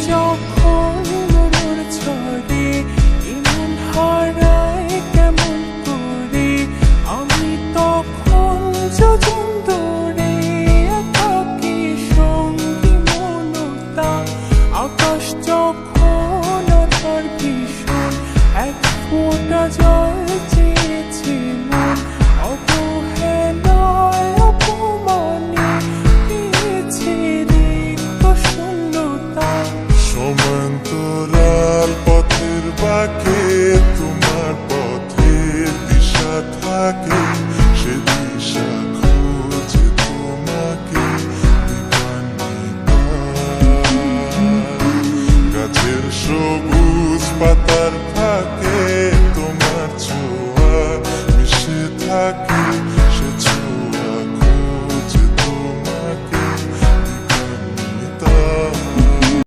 যখন মরুর ঝড়ে ইমন হারায় কেমন করে, আমি তখন যোজন দূরে থাকি সঙ্গী মনতা। আকাশ যখন আধার ভীষণ, এক ফোঁটা জল চেয়েছে মন, অবহেলায় অপমানে পেয়েছে রিক্ত শূন্যতা। সমান্তরাল পথের বাঁকে তোমার পথের দিশা থাকে, সে দিশা খোঁজে তোমাকে দিবানিকা। গাছের সবুজ পাতা